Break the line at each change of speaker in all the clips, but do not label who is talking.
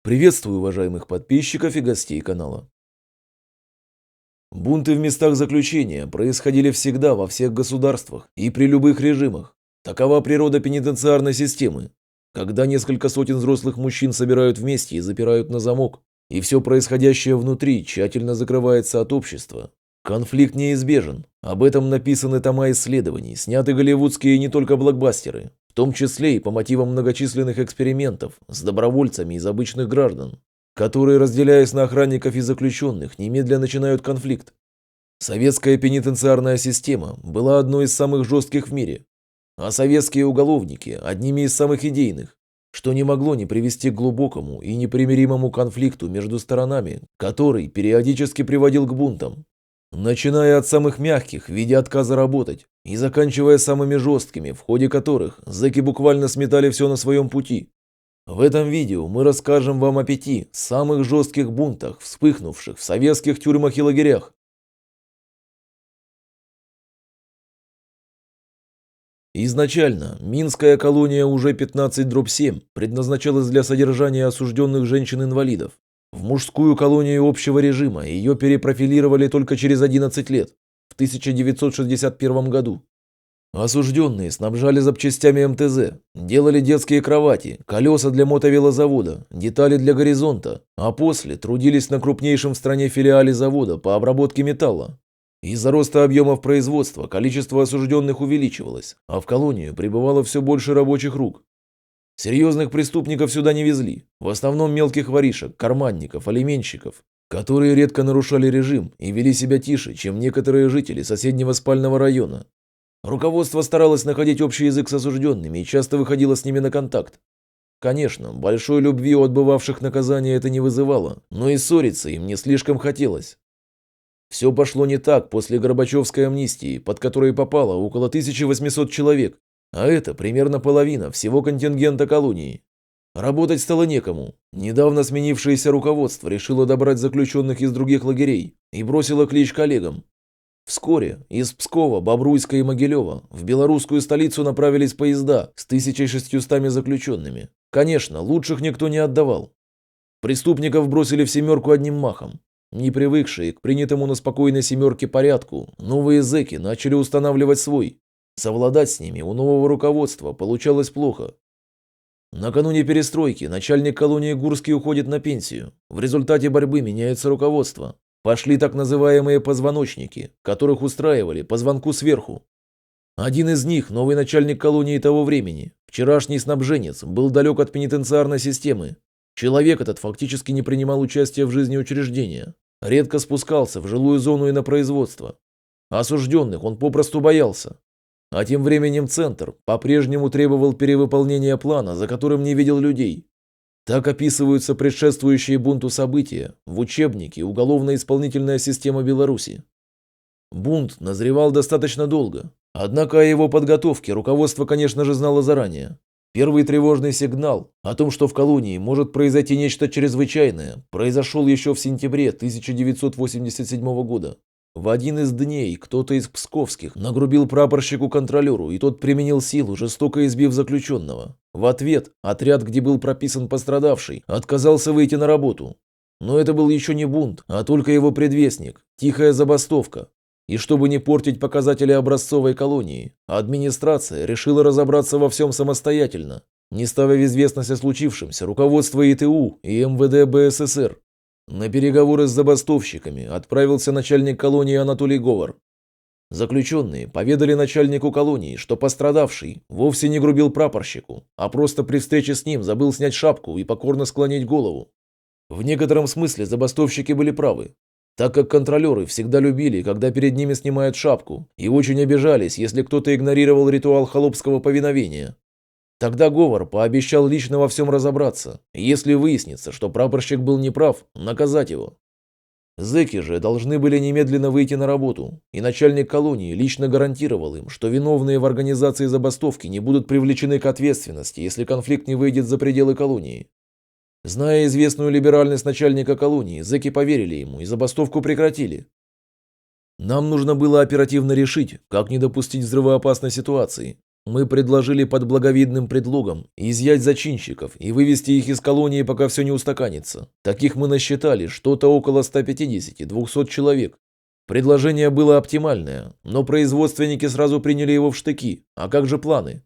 Приветствую уважаемых подписчиков и гостей канала. Бунты в местах заключения происходили всегда во всех государствах и при любых режимах. Такова природа пенитенциарной системы. Когда несколько сотен взрослых мужчин собирают вместе и запирают на замок, и все происходящее внутри тщательно закрывается от общества, конфликт неизбежен. Об этом написаны тома исследований, сняты голливудские и не только блокбастеры, в том числе и по мотивам многочисленных экспериментов с добровольцами из обычных граждан, которые, разделяясь на охранников и заключенных, немедленно начинают конфликт. Советская пенитенциарная система была одной из самых жестких в мире, а советские уголовники – одними из самых идейных, что не могло не привести к глубокому и непримиримому конфликту между сторонами, который периодически приводил к бунтам. Начиная от самых мягких в виде отказа работать и заканчивая самыми жесткими, в ходе которых зэки буквально сметали все на своем пути. В этом видео мы расскажем вам о 5 самых жестких бунтах, вспыхнувших в советских тюрьмах и лагерях. Изначально Минская колония уже 15/7 предназначалась для содержания осужденных женщин-инвалидов. В мужскую колонию общего режима ее перепрофилировали только через 11 лет, в 1961 году. Осужденные снабжали запчастями МТЗ, делали детские кровати, колеса для мотовелозавода, детали для горизонта, а после трудились на крупнейшем в стране филиале завода по обработке металла. Из-за роста объемов производства количество осужденных увеличивалось, а в колонию прибывало все больше рабочих рук. Серьезных преступников сюда не везли, в основном мелких воришек, карманников, алименщиков, которые редко нарушали режим и вели себя тише, чем некоторые жители соседнего спального района. Руководство старалось находить общий язык с осужденными и часто выходило с ними на контакт. Конечно, большой любви у отбывавших наказание это не вызывало, но и ссориться им не слишком хотелось. Все пошло не так после Горбачевской амнистии, под которой попало около 1800 человек, а это примерно половина всего контингента колонии. Работать стало некому. Недавно сменившееся руководство решило добрать заключенных из других лагерей и бросило клич коллегам. Вскоре из Пскова, Бобруйска и Могилева в белорусскую столицу направились поезда с 1600 заключенными. Конечно, лучших никто не отдавал. Преступников бросили в семерку одним махом. Не привыкшие к принятому на спокойной семерке порядку, новые зэки начали устанавливать свой. Совладать с ними у нового руководства получалось плохо. Накануне перестройки начальник колонии Гурский уходит на пенсию. В результате борьбы меняется руководство. Пошли так называемые позвоночники, которых устраивали по звонку сверху. Один из них, новый начальник колонии того времени, вчерашний снабженец, был далек от пенитенциарной системы. Человек этот фактически не принимал участия в жизни учреждения, редко спускался в жилую зону и на производство. Осужденных он попросту боялся. А тем временем Центр по-прежнему требовал перевыполнения плана, за которым не видел людей. Так описываются предшествующие бунту события в учебнике «Уголовно-исполнительная система Беларуси». Бунт назревал достаточно долго, однако о его подготовке руководство, конечно же, знало заранее. Первый тревожный сигнал о том, что в колонии может произойти нечто чрезвычайное, произошел еще в сентябре 1987 года. В один из дней кто-то из псковских нагрубил прапорщику-контролеру, и тот применил силу, жестоко избив заключенного. В ответ отряд, где был прописан пострадавший, отказался выйти на работу. Но это был еще не бунт, а только его предвестник – тихая забастовка. И чтобы не портить показатели образцовой колонии, администрация решила разобраться во всем самостоятельно, не ставя в известность о случившемся руководство ИТУ и МВД БССР. На переговоры с забастовщиками отправился начальник колонии Анатолий Говор. Заключенные поведали начальнику колонии, что пострадавший вовсе не грубил прапорщику, а просто при встрече с ним забыл снять шапку и покорно склонить голову. В некотором смысле забастовщики были правы, так как контролеры всегда любили, когда перед ними снимают шапку, и очень обижались, если кто-то игнорировал ритуал холопского повиновения. Тогда Говор пообещал лично во всем разобраться, и если выяснится, что прапорщик был неправ, наказать его. Зэки же должны были немедленно выйти на работу, и начальник колонии лично гарантировал им, что виновные в организации забастовки не будут привлечены к ответственности, если конфликт не выйдет за пределы колонии. Зная известную либеральность начальника колонии, зэки поверили ему и забастовку прекратили. Нам нужно было оперативно решить, как не допустить взрывоопасной ситуации. Мы предложили под благовидным предлогом изъять зачинщиков и вывести их из колонии, пока все не устаканится. Таких мы насчитали что-то около 150-200 человек. Предложение было оптимальное, но производственники сразу приняли его в штыки. А как же планы?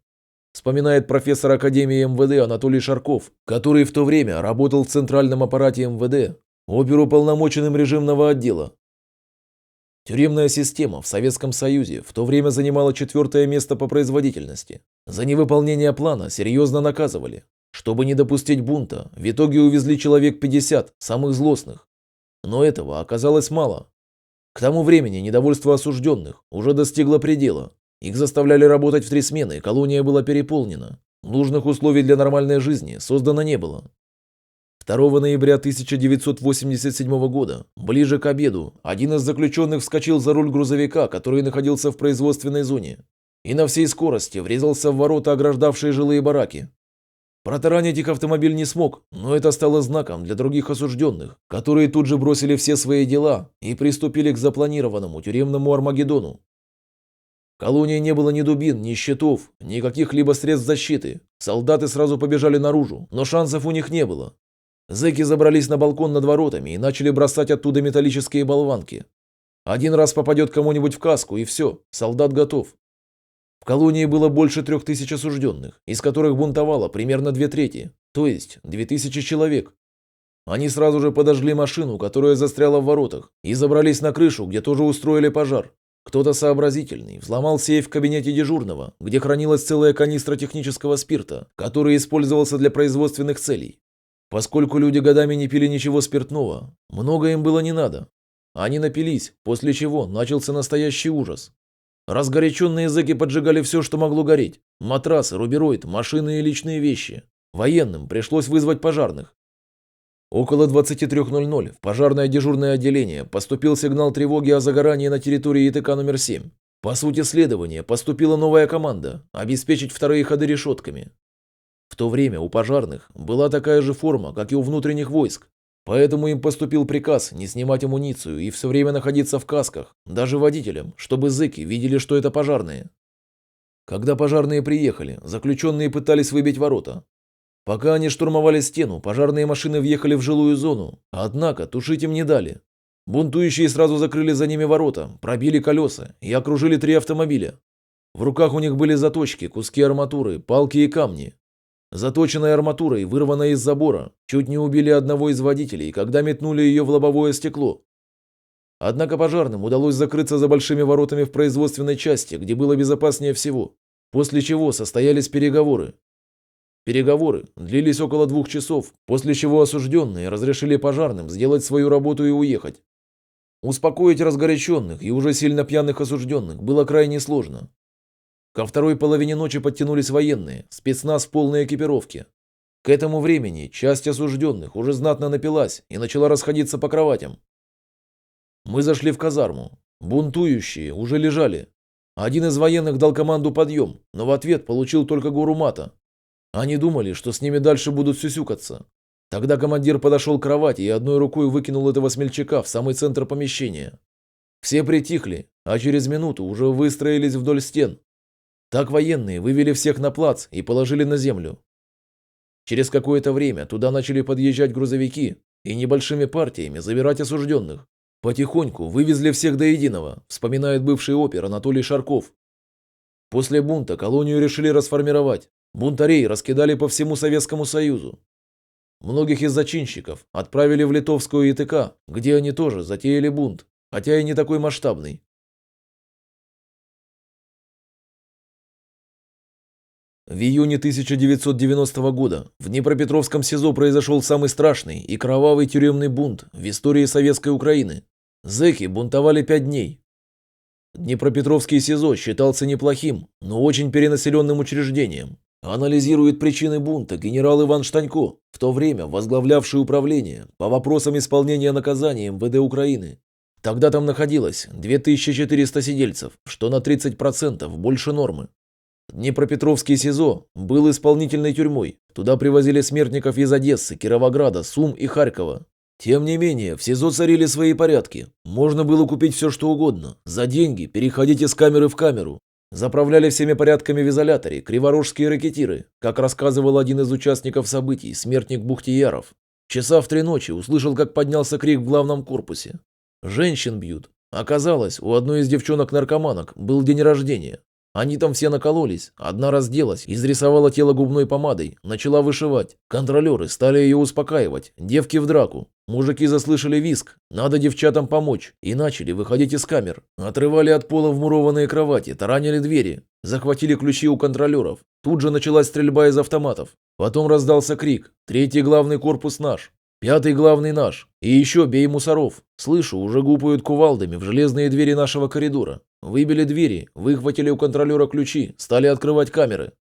Вспоминает профессор Академии МВД Анатолий Шарков, который в то время работал в центральном аппарате МВД, оперуполномоченным режимного отдела. Тюремная система в Советском Союзе в то время занимала 4-е место по производительности. За невыполнение плана серьезно наказывали. Чтобы не допустить бунта, в итоге увезли человек 50 самых злостных. Но этого оказалось мало. К тому времени недовольство осужденных уже достигло предела. Их заставляли работать в 3 смены, колония была переполнена. Нужных условий для нормальной жизни создано не было. 2 ноября 1987 года, ближе к обеду, один из заключенных вскочил за руль грузовика, который находился в производственной зоне, и на всей скорости врезался в ворота, ограждавшие жилые бараки. Протаранить их автомобиль не смог, но это стало знаком для других осужденных, которые тут же бросили все свои дела и приступили к запланированному тюремному Армагеддону. В колонии не было ни дубин, ни щитов, ни каких-либо средств защиты. Солдаты сразу побежали наружу, но шансов у них не было. Зэки забрались на балкон над воротами и начали бросать оттуда металлические болванки. Один раз попадет кому-нибудь в каску, и все, солдат готов. В колонии было больше 3000 осужденных, из которых бунтовало примерно 2/3, то есть 2000 человек. Они сразу же подожгли машину, которая застряла в воротах, и забрались на крышу, где тоже устроили пожар. Кто-то сообразительный взломал сейф в кабинете дежурного, где хранилась целая канистра технического спирта, который использовался для производственных целей. Поскольку люди годами не пили ничего спиртного, много им было не надо. Они напились, после чего начался настоящий ужас. Разгоряченные зэки поджигали все, что могло гореть. Матрасы, рубероид, машины и личные вещи. Военным пришлось вызвать пожарных. Около 23:00 в пожарное дежурное отделение поступил сигнал тревоги о загорании на территории ИТК номер 7. По сути следования поступила новая команда – обеспечить вторые ходы решетками. В то время у пожарных была такая же форма, как и у внутренних войск, поэтому им поступил приказ не снимать амуницию и все время находиться в касках, даже водителям, чтобы зэки видели, что это пожарные. Когда пожарные приехали, заключенные пытались выбить ворота. Пока они штурмовали стену, пожарные машины въехали в жилую зону, однако тушить им не дали. Бунтующие сразу закрыли за ними ворота, пробили колеса и окружили 3 автомобиля. В руках у них были заточки, куски арматуры, палки и камни. Заточенной арматурой, вырванной из забора, чуть не убили одного из водителей, когда метнули ее в лобовое стекло. Однако пожарным удалось закрыться за большими воротами в производственной части, где было безопаснее всего, после чего состоялись переговоры. Переговоры длились около 2 часов, после чего осужденные разрешили пожарным сделать свою работу и уехать. Успокоить разгоряченных и уже сильно пьяных осужденных было крайне сложно. Ко второй половине ночи подтянулись военные, спецназ в полной экипировке. К этому времени часть осужденных уже знатно напилась и начала расходиться по кроватям. Мы зашли в казарму. Бунтующие уже лежали. Один из военных дал команду «подъем», но в ответ получил только гору мата. Они думали, что с ними дальше будут сюсюкаться. Тогда командир подошел к кровати и одной рукой выкинул этого смельчака в самый центр помещения. Все притихли, а через минуту уже выстроились вдоль стен. Так военные вывели всех на плац и положили на землю. Через какое-то время туда начали подъезжать грузовики и небольшими партиями забирать осужденных. Потихоньку вывезли всех до единого, вспоминает бывший опер Анатолий Шарков. После бунта колонию решили расформировать. Бунтарей раскидали по всему Советскому Союзу. Многих из зачинщиков отправили в Литовскую ИТК, где они тоже затеяли бунт, хотя и не такой масштабный. В июне 1990 года в Днепропетровском СИЗО произошел самый страшный и кровавый тюремный бунт в истории Советской Украины. Зэки бунтовали 5 дней. Днепропетровский СИЗО считался неплохим, но очень перенаселенным учреждением. Анализирует причины бунта генерал Иван Штанько, в то время возглавлявший управление по вопросам исполнения наказания МВД Украины. Тогда там находилось 2400 сидельцев, что на 30% больше нормы. Днепропетровский СИЗО был исполнительной тюрьмой. Туда привозили смертников из Одессы, Кировограда, Сум и Харькова. Тем не менее, в СИЗО царили свои порядки. Можно было купить все, что угодно. За деньги переходить из камеры в камеру. Заправляли всеми порядками в изоляторе криворожские ракетиры, как рассказывал один из участников событий, смертник Бухтияров. Часа в 3 ночи услышал, как поднялся крик в главном корпусе. Женщин бьют. Оказалось, у одной из девчонок-наркоманок был день рождения. Они там все накололись, одна разделась, изрисовала тело губной помадой, начала вышивать. Контролеры стали ее успокаивать, девки в драку. Мужики заслышали визг, надо девчатам помочь, и начали выходить из камер. Отрывали от пола вмурованные кровати, таранили двери, захватили ключи у контролеров. Тут же началась стрельба из автоматов. Потом раздался крик: «Третий главный корпус наш! Пятый главный наш! И еще бей мусоров!» Слышу, уже гупают кувалдами в железные двери нашего коридора. Выбили двери, выхватили у контролера ключи, стали открывать камеры.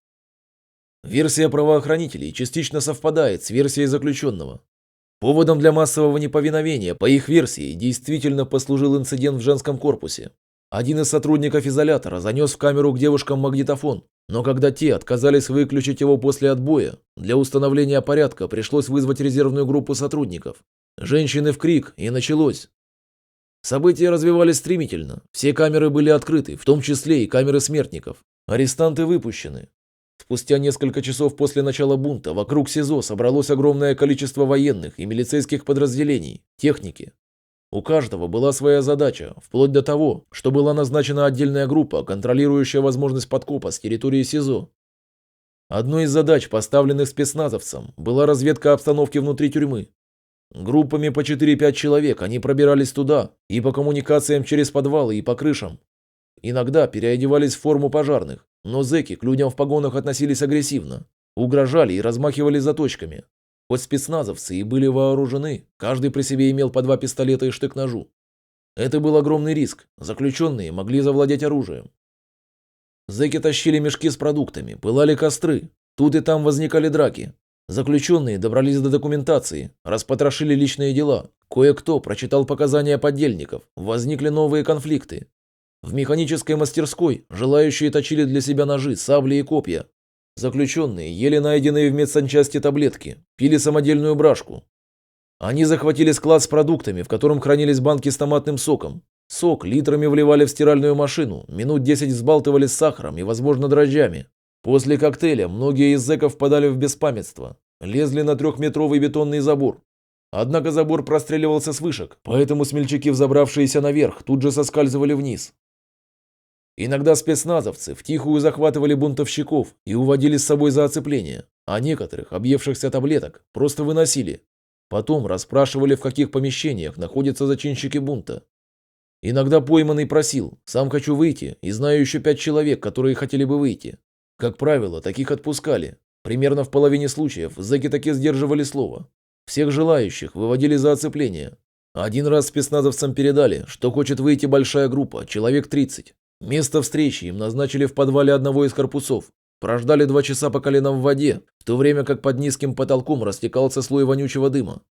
Версия правоохранителей частично совпадает с версией заключенного. Поводом для массового неповиновения, по их версии, действительно послужил инцидент в женском корпусе. Один из сотрудников изолятора занес в камеру к девушкам магнитофон, но когда те отказались выключить его после отбоя, для установления порядка пришлось вызвать резервную группу сотрудников. Женщины в крик, и началось. События развивались стремительно, все камеры были открыты, в том числе и камеры смертников. Арестанты выпущены. Спустя несколько часов после начала бунта вокруг СИЗО собралось огромное количество военных и милицейских подразделений, техники. У каждого была своя задача, вплоть до того, что была назначена отдельная группа, контролирующая возможность подкопа с территории СИЗО. Одной из задач, поставленных спецназовцам, была разведка обстановки внутри тюрьмы. Группами по 4-5 человек они пробирались туда, и по коммуникациям через подвалы, и по крышам. Иногда переодевались в форму пожарных, но зэки к людям в погонах относились агрессивно, угрожали и размахивали заточками. Хоть спецназовцы и были вооружены, каждый при себе имел по 2 пистолета и штык-ножу. Это был огромный риск, заключенные могли завладеть оружием. Зэки тащили мешки с продуктами, пылали костры, тут и там возникали драки. Заключенные добрались до документации, распотрошили личные дела, кое-кто прочитал показания подельников, возникли новые конфликты. В механической мастерской желающие точили для себя ножи, сабли и копья. Заключенные ели найденные в медсанчасти таблетки, пили самодельную брашку. Они захватили склад с продуктами, в котором хранились банки с томатным соком. Сок литрами вливали в стиральную машину, минут 10 взбалтывали с сахаром и, возможно, дрожжами. После коктейля многие из зэков впадали в беспамятство, лезли на 3-метровый бетонный забор. Однако забор простреливался с вышек, поэтому смельчаки, взобравшиеся наверх, тут же соскальзывали вниз. Иногда спецназовцы втихую захватывали бунтовщиков и уводили с собой за оцепление, а некоторых, объевшихся таблеток, просто выносили. Потом расспрашивали, в каких помещениях находятся зачинщики бунта. Иногда пойманный просил: «Сам хочу выйти, и знаю еще 5 человек, которые хотели бы выйти». Как правило, таких отпускали. Примерно в половине случаев зэки таки сдерживали слово. Всех желающих выводили за оцепление. Один раз спецназовцам передали, что хочет выйти большая группа, человек 30. Место встречи им назначили в подвале одного из корпусов. Прождали 2 часа по колено в воде, в то время как под низким потолком растекался слой вонючего дыма.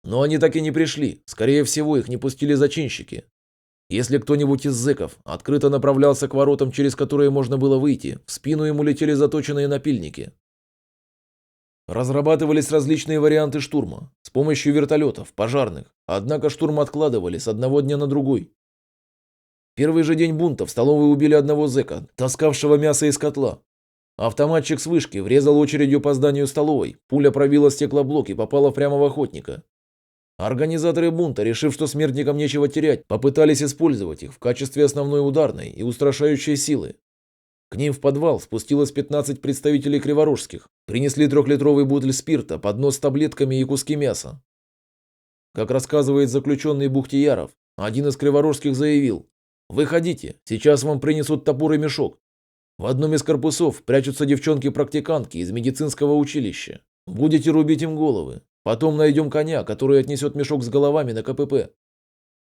Но они так и не пришли, скорее всего, их не пустили зачинщики. Если кто-нибудь из зэков открыто направлялся к воротам, через которые можно было выйти, в спину ему летели заточенные напильники. Разрабатывались различные варианты штурма с помощью вертолетов, пожарных, однако штурм откладывали с одного дня на другой. Первый же день бунта в столовой убили одного зэка, таскавшего мясо из котла. Автоматчик с вышки врезал очередью по зданию столовой, пуля пробила стеклоблок и попала прямо в охотника. Организаторы бунта, решив, что смертникам нечего терять, попытались использовать их в качестве основной ударной и устрашающей силы. К ним в подвал спустилось 15 представителей криворожских, принесли 3-литровый бутыль спирта, поднос с таблетками и куски мяса. Как рассказывает заключенный Бухтияров, один из криворожских заявил: «Выходите, сейчас вам принесут топор и мешок. В одном из корпусов прячутся девчонки-практикантки из медицинского училища. Будете рубить им головы. Потом найдем коня, который отнесет мешок с головами на КПП.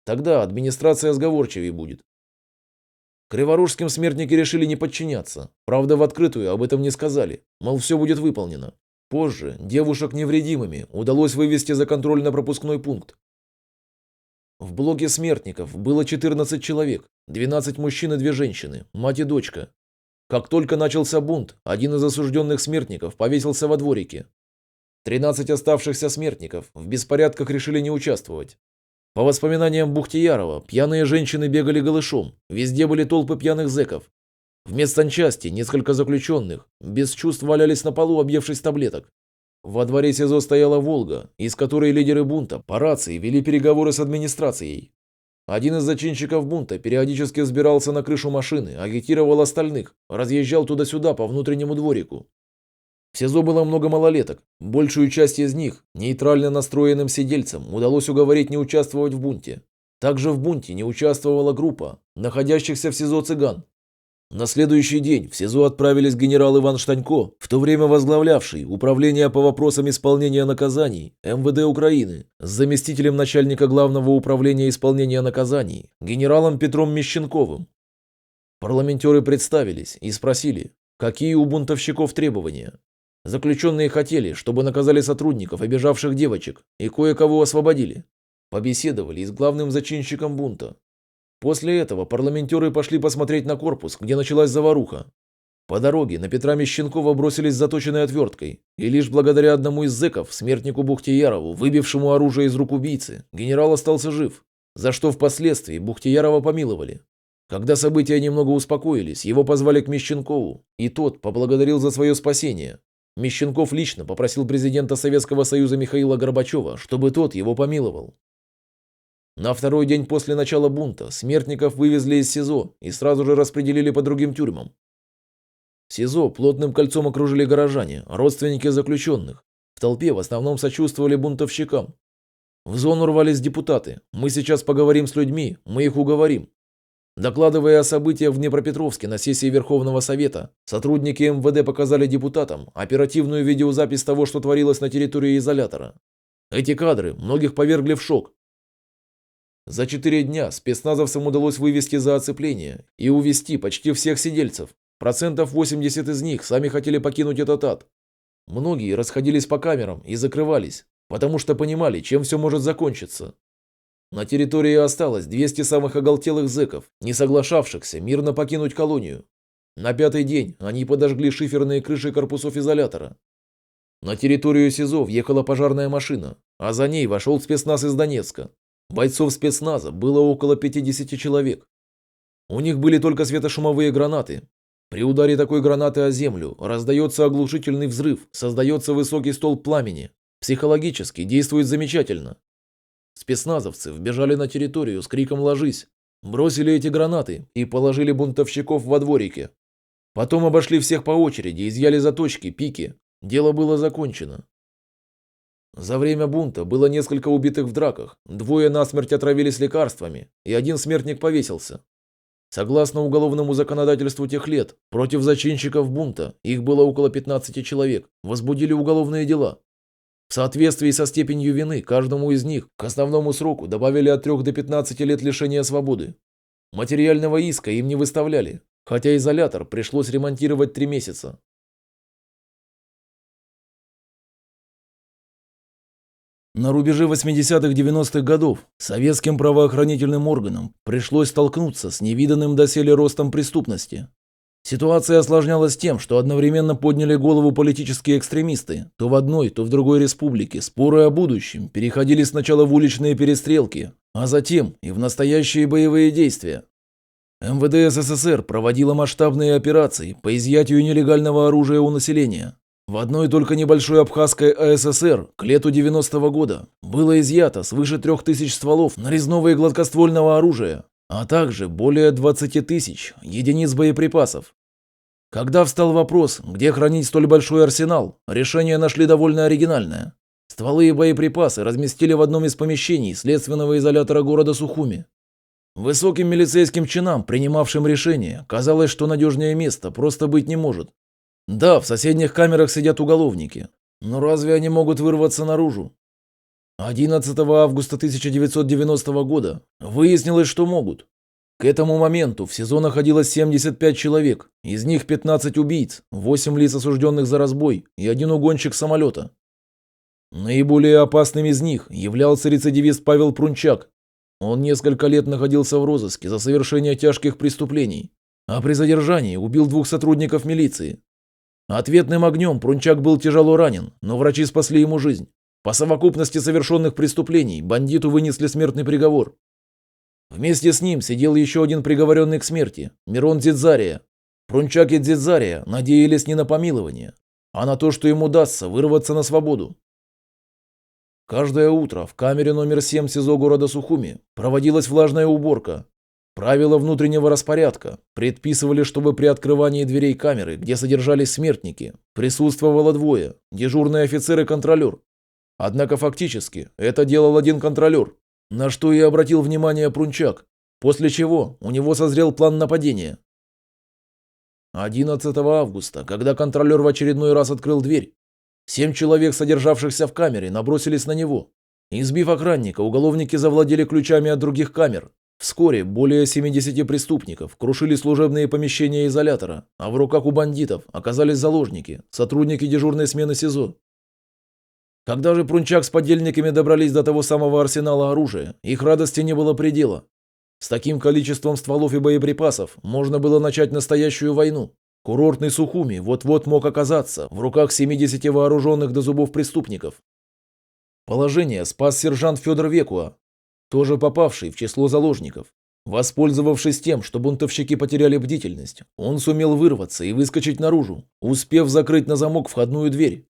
Тогда администрация сговорчивее будет». Криворожским смертники решили не подчиняться. Правда, в открытую об этом не сказали, мол, все будет выполнено. Позже девушек невредимыми удалось вывести за контрольно-пропускной пункт. В блоке смертников было 14 человек, 12 мужчин и 2 женщины, мать и дочка. Как только начался бунт, один из осужденных смертников повесился во дворике. 13 оставшихся смертников в беспорядках решили не участвовать. По воспоминаниям Бухтиярова, пьяные женщины бегали голышом, везде были толпы пьяных зэков. В медсанчасти несколько заключенных без чувств валялись на полу, объевшись таблеток. Во дворе СИЗО стояла «Волга», из которой лидеры бунта по рации вели переговоры с администрацией. Один из зачинщиков бунта периодически взбирался на крышу машины, агитировал остальных, разъезжал туда-сюда по внутреннему дворику. В СИЗО было много малолеток. Большую часть из них, нейтрально настроенным сидельцам, удалось уговорить не участвовать в бунте. Также в бунте не участвовала группа находящихся в СИЗО цыган. На следующий день в СИЗО отправились генерал Иван Штанько, в то время возглавлявший Управление по вопросам исполнения наказаний МВД Украины, с заместителем начальника Главного управления исполнения наказаний, генералом Петром Мещенковым. Парламентеры представились и спросили, какие у бунтовщиков требования. Заключенные хотели, чтобы наказали сотрудников, обижавших девочек, и кое-кого освободили. Побеседовали и с главным зачинщиком бунта. После этого парламентеры пошли посмотреть на корпус, где началась заваруха. По дороге на Петра Мещенкова бросились заточенной отверткой, и лишь благодаря одному из зэков, смертнику Бухтиярову, выбившему оружие из рук убийцы, генерал остался жив, за что впоследствии Бухтиярова помиловали. Когда события немного успокоились, его позвали к Мещенкову, и тот поблагодарил за свое спасение. Мещенков лично попросил президента Советского Союза Михаила Горбачева, чтобы тот его помиловал. На второй день после начала бунта смертников вывезли из СИЗО и сразу же распределили по другим тюрьмам. В СИЗО плотным кольцом окружили горожане, родственники заключенных. В толпе в основном сочувствовали бунтовщикам. В зону рвались депутаты. Мы сейчас поговорим с людьми, мы их уговорим. Докладывая о событиях в Днепропетровске на сессии Верховного Совета, сотрудники МВД показали депутатам оперативную видеозапись того, что творилось на территории изолятора. Эти кадры многих повергли в шок. За 4 дня спецназовцам удалось вывести за оцепление и увезти почти всех сидельцев. 80% из них сами хотели покинуть этот ад. Многие расходились по камерам и закрывались, потому что понимали, чем все может закончиться. На территории осталось 200 самых оголтелых зэков, не соглашавшихся мирно покинуть колонию. На 5-й день они подожгли шиферные крыши корпусов изолятора. На территорию СИЗО въехала пожарная машина, а за ней вошел спецназ из Донецка. Бойцов спецназа было около 50 человек. У них были только светошумовые гранаты. При ударе такой гранаты о землю раздается оглушительный взрыв, создается высокий столб пламени. Психологически действует замечательно. Спецназовцы вбежали на территорию с криком «Ложись!», бросили эти гранаты и положили бунтовщиков во дворике. Потом обошли всех по очереди, изъяли заточки, пики. Дело было закончено. За время бунта было несколько убитых в драках, 2 насмерть отравились лекарствами, и 1 смертник повесился. Согласно уголовному законодательству тех лет, против зачинщиков бунта, их было около 15 человек, возбудили уголовные дела. В соответствии со степенью вины каждому из них к основному сроку добавили от 3 до 15 лет лишения свободы. Материального иска им не выставляли, хотя изолятор пришлось ремонтировать 3 месяца. На рубеже 80-х-90-х годов советским правоохранительным органам пришлось столкнуться с невиданным доселе ростом преступности. Ситуация осложнялась тем, что одновременно подняли голову политические экстремисты, то в одной, то в другой республике. Споры о будущем переходили сначала в уличные перестрелки, а затем и в настоящие боевые действия. МВД СССР проводила масштабные операции по изъятию нелегального оружия у населения. В одной только небольшой Абхазской АССР к лету 90-го года было изъято свыше 3000 стволов нарезного и гладкоствольного оружия, а также более 20 тысяч единиц боеприпасов. Когда встал вопрос, где хранить столь большой арсенал, решение нашли довольно оригинальное. Стволы и боеприпасы разместили в одном из помещений следственного изолятора города Сухуми. Высоким милицейским чинам, принимавшим решение, казалось, что надежнее места просто быть не может. Да, в соседних камерах сидят уголовники, но разве они могут вырваться наружу? 11 августа 1990 года выяснилось, что могут. К этому моменту в СИЗО находилось 75 человек, из них 15 убийц, 8 лиц, осужденных за разбой, и 1 угонщик самолета. Наиболее опасным из них являлся рецидивист Павел Прунчак. Он несколько лет находился в розыске за совершение тяжких преступлений, а при задержании убил 2 сотрудников милиции. Ответным огнем Прунчак был тяжело ранен, но врачи спасли ему жизнь. По совокупности совершенных преступлений бандиту вынесли смертный приговор. Вместе с ним сидел еще один приговоренный к смерти – Мирон Дзидзария. Прунчак и Дзидзария надеялись не на помилование, а на то, что им удастся вырваться на свободу. Каждое утро в камере номер 7 СИЗО города Сухуми проводилась влажная уборка. Правила внутреннего распорядка предписывали, чтобы при открывании дверей камеры, где содержались смертники, присутствовало двое – дежурный офицер и контролер. Однако фактически это делал один контролер, на что и обратил внимание Прунчак, после чего у него созрел план нападения. 11 августа, когда контролер в очередной раз открыл дверь, 7 человек, содержавшихся в камере, набросились на него. Избив охранника, уголовники завладели ключами от других камер. Вскоре более 70 преступников крушили служебные помещения изолятора, а в руках у бандитов оказались заложники, сотрудники дежурной смены СИЗО. Когда же Прунчак с подельниками добрались до того самого арсенала оружия, их радости не было предела. С таким количеством стволов и боеприпасов можно было начать настоящую войну. Курортный Сухуми вот-вот мог оказаться в руках 70 вооруженных до зубов преступников. Положение спас сержант Федор Векуа, тоже попавший в число заложников. Воспользовавшись тем, что бунтовщики потеряли бдительность, он сумел вырваться и выскочить наружу, успев закрыть на замок входную дверь.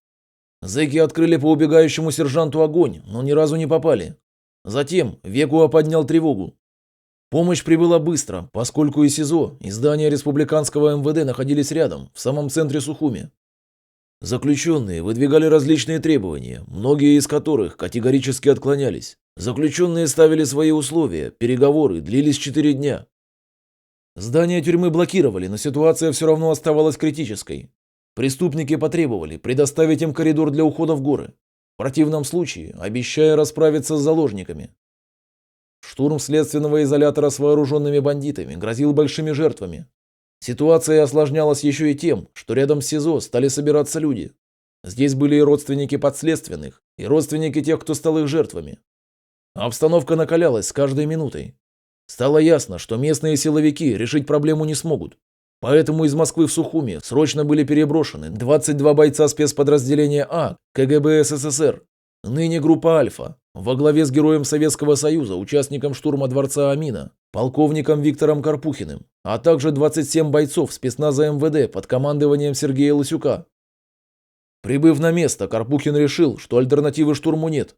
Зэки открыли по убегающему сержанту огонь, но ни разу не попали. Затем Векуа поднял тревогу. Помощь прибыла быстро, поскольку и СИЗО, и здание республиканского МВД находились рядом, в самом центре Сухуми. Заключенные выдвигали различные требования, многие из которых категорически отклонялись. Заключенные ставили свои условия, переговоры длились 4 дня. Здание тюрьмы блокировали, но ситуация все равно оставалась критической. Преступники потребовали предоставить им коридор для ухода в горы, в противном случае обещая расправиться с заложниками. Штурм следственного изолятора с вооруженными бандитами грозил большими жертвами. Ситуация осложнялась еще и тем, что рядом с СИЗО стали собираться люди. Здесь были и родственники подследственных, и родственники тех, кто стал их жертвами. Обстановка накалялась с каждой минутой. Стало ясно, что местные силовики решить проблему не смогут. Поэтому из Москвы в Сухуми срочно были переброшены 22 бойца спецподразделения А КГБ СССР, ныне группа «Альфа», во главе с героем Советского Союза, участником штурма дворца Амина, полковником Виктором Карпухиным, а также 27 бойцов спецназа МВД под командованием Сергея Лысюка. Прибыв на место, Карпухин решил, что альтернативы штурму нет.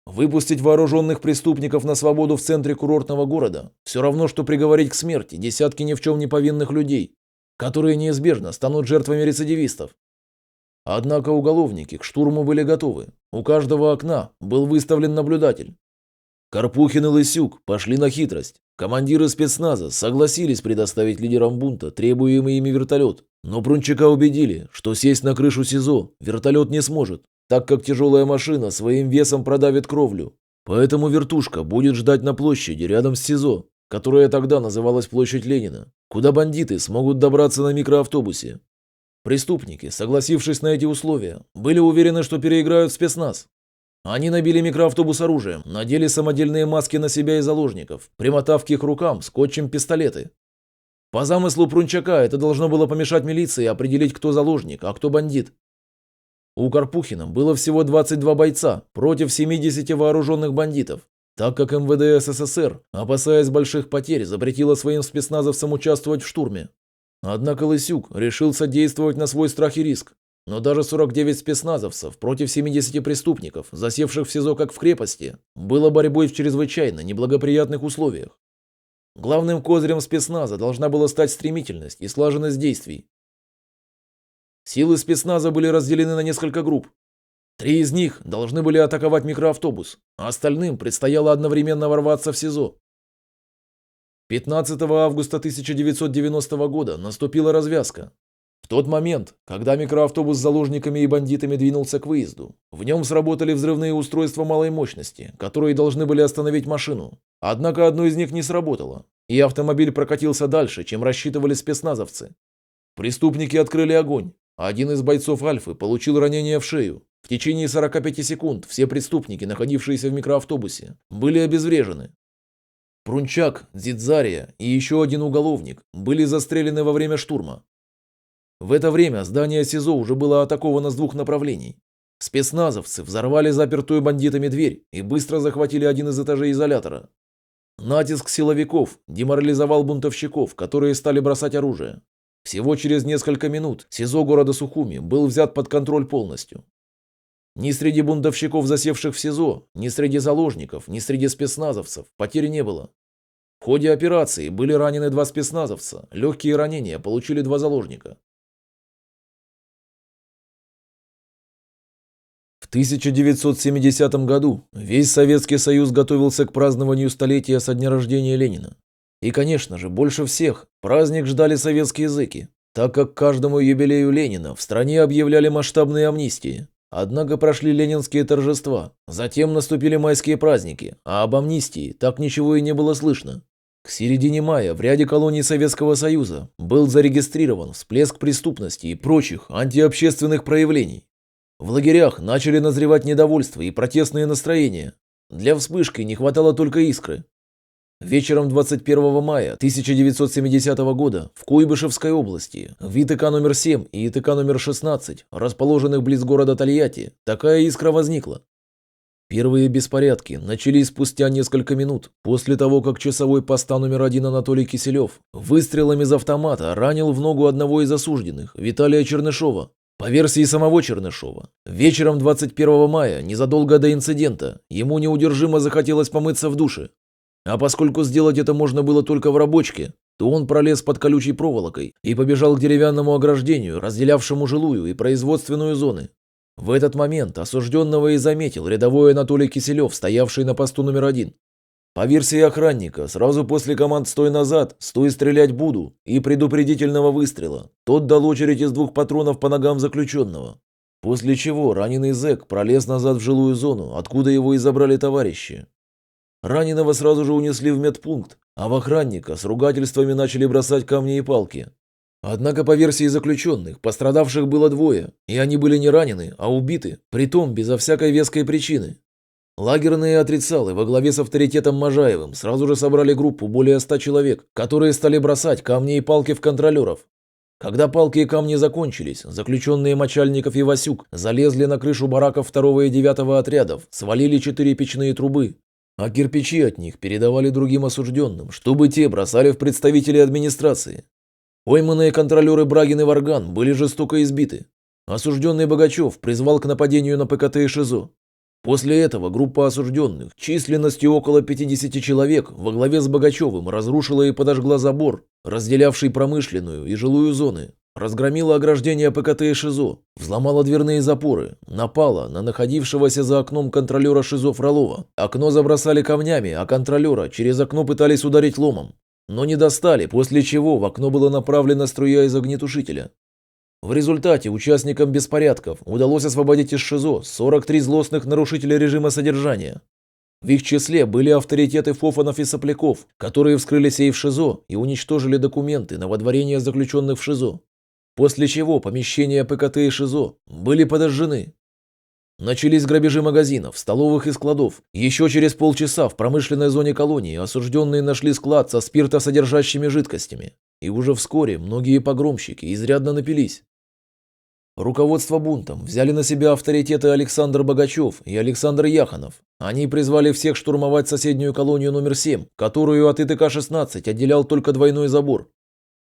Выпустить вооруженных преступников на свободу в центре курортного города – все равно, что приговорить к смерти десятки ни в чем не повинных людей, которые неизбежно станут жертвами рецидивистов. Однако уголовники к штурму были готовы. У каждого окна был выставлен наблюдатель. Карпухин и Лысюк пошли на хитрость. Командиры спецназа согласились предоставить лидерам бунта требуемый ими вертолет, но Прунчака убедили, что сесть на крышу СИЗО вертолет не сможет, так как тяжелая машина своим весом продавит кровлю. Поэтому вертушка будет ждать на площади рядом с СИЗО, которая тогда называлась Площадь Ленина, куда бандиты смогут добраться на микроавтобусе. Преступники, согласившись на эти условия, были уверены, что переиграют спецназ. Они набили микроавтобус оружием, надели самодельные маски на себя и заложников, примотав к их рукам скотчем пистолеты. По замыслу Прунчака это должно было помешать милиции определить, кто заложник, а кто бандит. У Карпухина было всего 22 бойца против 70 вооруженных бандитов, так как МВД СССР, опасаясь больших потерь, запретило своим спецназовцам участвовать в штурме. Однако Лысюк решил содействовать на свой страх и риск. Но даже 49 спецназовцев против 70 преступников, засевших в СИЗО как в крепости, было борьбой в чрезвычайно неблагоприятных условиях. Главным козырем спецназа должна была стать стремительность и слаженность действий. Силы спецназа были разделены на несколько групп. 3 из них должны были атаковать микроавтобус, а остальным предстояло одновременно ворваться в СИЗО. 15 августа 1990 года наступила развязка. В тот момент, когда микроавтобус с заложниками и бандитами двинулся к выезду, в нем сработали взрывные устройства малой мощности, которые должны были остановить машину. Однако одно из них не сработало, и автомобиль прокатился дальше, чем рассчитывали спецназовцы. Преступники открыли огонь, а один из бойцов «Альфы» получил ранение в шею. В течение 45 секунд все преступники, находившиеся в микроавтобусе, были обезврежены. Прунчак, Дзидзария и еще один уголовник были застрелены во время штурма. В это время здание СИЗО уже было атаковано с 2 направлений. Спецназовцы взорвали запертую бандитами дверь и быстро захватили один из этажей изолятора. Натиск силовиков деморализовал бунтовщиков, которые стали бросать оружие. Всего через несколько минут СИЗО города Сухуми был взят под контроль полностью. Ни среди бунтовщиков, засевших в СИЗО, ни среди заложников, ни среди спецназовцев потерь не было. В ходе операции были ранены 2 спецназовца, легкие ранения получили 2 заложника. В 1970 году весь Советский Союз готовился к празднованию столетия со дня рождения Ленина. И, конечно же, больше всех праздник ждали советские зэки, так как к каждому юбилею Ленина в стране объявляли масштабные амнистии. Однако прошли ленинские торжества, затем наступили майские праздники, а об амнистии так ничего и не было слышно. К середине мая в ряде колоний Советского Союза был зарегистрирован всплеск преступности и прочих антиобщественных проявлений. В лагерях начали назревать недовольство и протестные настроения. Для вспышки не хватало только искры. Вечером 21 мая 1970 года в Куйбышевской области, в ИТК номер 7 и ИТК номер 16, расположенных близ города Тольятти, такая искра возникла. Первые беспорядки начались спустя несколько минут после того, как часовой поста номер 1 Анатолий Киселев выстрелом из автомата ранил в ногу одного из осужденных, Виталия Чернышова. По версии самого Чернышова, вечером 21 мая, незадолго до инцидента, ему неудержимо захотелось помыться в душе. А поскольку сделать это можно было только в рабочке, то он пролез под колючей проволокой и побежал к деревянному ограждению, разделявшему жилую и производственную зоны. В этот момент осужденного и заметил рядовой Анатолий Киселев, стоявший на посту номер 1. По версии охранника, сразу после команд «Стой назад», «Стой, стрелять буду» и предупредительного выстрела, тот дал очередь из 2 патронов по ногам заключенного. После чего раненый зэк пролез назад в жилую зону, откуда его и забрали товарищи. Раненого сразу же унесли в медпункт, а в охранника с ругательствами начали бросать камни и палки. Однако по версии заключенных, пострадавших было 2, и они были не ранены, а убиты, притом безо всякой веской причины. Лагерные отрицалы во главе с авторитетом Можаевым сразу же собрали группу более 100 человек, которые стали бросать камни и палки в контролеров. Когда палки и камни закончились, заключенные Мочальников и Васюк залезли на крышу бараков 2 и 9 отрядов, свалили 4 печные трубы, а кирпичи от них передавали другим осужденным, чтобы те бросали в представителей администрации. Пойманные контролеры Брагин и Варган были жестоко избиты. Осужденный Богачев призвал к нападению на ПКТ и ШИЗО. После этого группа осужденных, численностью около 50 человек, во главе с Богачевым разрушила и подожгла забор, разделявший промышленную и жилую зоны, разгромила ограждение ПКТ и ШИЗО, взломала дверные запоры, напала на находившегося за окном контролера ШИЗО Фролова. Окно забросали камнями, а контролера через окно пытались ударить ломом. Но не достали, после чего в окно была направлена струя из огнетушителя. В результате участникам беспорядков удалось освободить из ШИЗО 43 злостных нарушителя режима содержания. В их числе были авторитеты Фофанов и Сопляков, которые вскрыли сейф ШИЗО и уничтожили документы на водворение заключенных в ШИЗО. После чего помещения ПКТ и ШИЗО были подожжены. Начались грабежи магазинов, столовых и складов. Еще через полчаса в промышленной зоне колонии осужденные нашли склад со спиртосодержащими жидкостями. И уже вскоре многие погромщики изрядно напились. Руководство бунтом взяли на себя авторитеты Александр Богачев и Александр Яхонов. Они призвали всех штурмовать соседнюю колонию номер 7, которую от ИТК-16 отделял только двойной забор.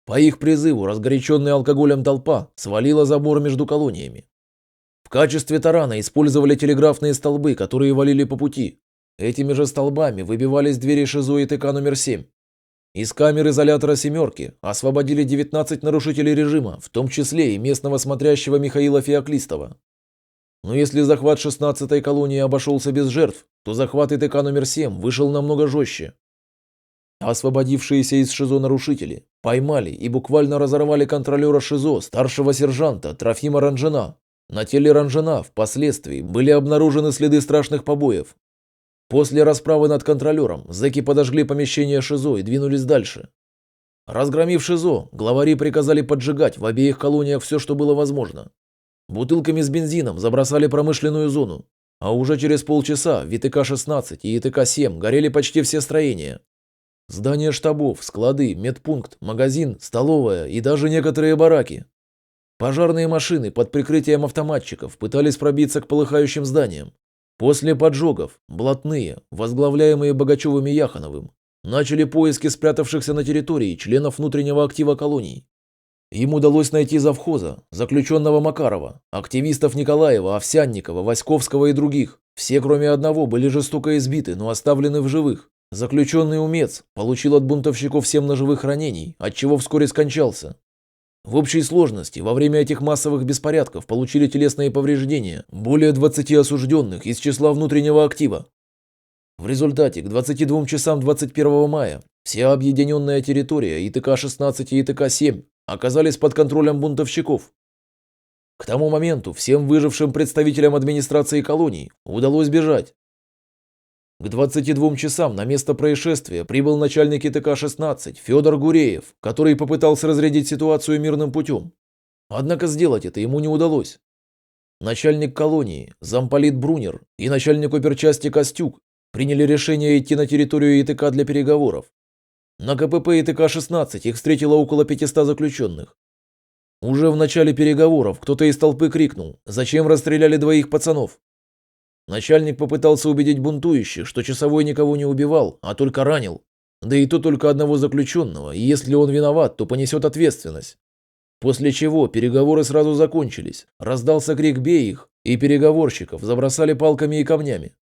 По их призыву разгоряченная алкоголем толпа свалила забор между колониями. В качестве тарана использовали телеграфные столбы, которые валили по пути. Этими же столбами выбивались двери ШИЗО и ИТК номер 7. Из камер изолятора «Семерки» освободили 19 нарушителей режима, в том числе и местного смотрящего Михаила Феоклистова. Но если захват 16-й колонии обошелся без жертв, то захват ИТК номер 7 вышел намного жестче. Освободившиеся из ШИЗО нарушители поймали и буквально разорвали контролера ШИЗО старшего сержанта Трофима Ранжина. На теле Ранжина впоследствии были обнаружены следы страшных побоев. После расправы над контролером зэки подожгли помещение ШИЗО и двинулись дальше. Разгромив ШИЗО, главари приказали поджигать в обеих колониях все, что было возможно. Бутылками с бензином забросали промышленную зону, а уже через полчаса в ИТК-16 и ИТК-7 горели почти все строения. Здания штабов, склады, медпункт, магазин, столовая и даже некоторые бараки. Пожарные машины под прикрытием автоматчиков пытались пробиться к полыхающим зданиям. После поджогов блатные, возглавляемые Богачевым и Яхоновым, начали поиски спрятавшихся на территории членов внутреннего актива колоний. Им удалось найти завхоза, заключенного Макарова, активистов Николаева, Овсянникова, Васьковского и других. Все, кроме одного, были жестоко избиты, но оставлены в живых. Заключенный Умец получил от бунтовщиков 7 ножевых ранений, отчего вскоре скончался. В общей сложности во время этих массовых беспорядков получили телесные повреждения более 20 осужденных из числа внутреннего актива. В результате к 22 часам 21 мая вся объединенная территория ИТК-16 и ИТК-7 оказались под контролем бунтовщиков. К тому моменту всем выжившим представителям администрации колоний удалось бежать. К 22 часам на место происшествия прибыл начальник ИТК-16 Федор Гуреев, который попытался разрядить ситуацию мирным путем. Однако сделать это ему не удалось. Начальник колонии, замполит Брунер и начальник оперчасти Костюк приняли решение идти на территорию ИТК для переговоров. На КПП ИТК-16 их встретило около 500 заключенных. Уже в начале переговоров кто-то из толпы крикнул: «Зачем расстреляли 2 пацанов?». Начальник попытался убедить бунтующих, что часовой никого не убивал, а только ранил. Да и то только одного заключенного, и если он виноват, то понесет ответственность. После чего переговоры сразу закончились. Раздался крик «Бей их!», и переговорщиков забросали палками и камнями.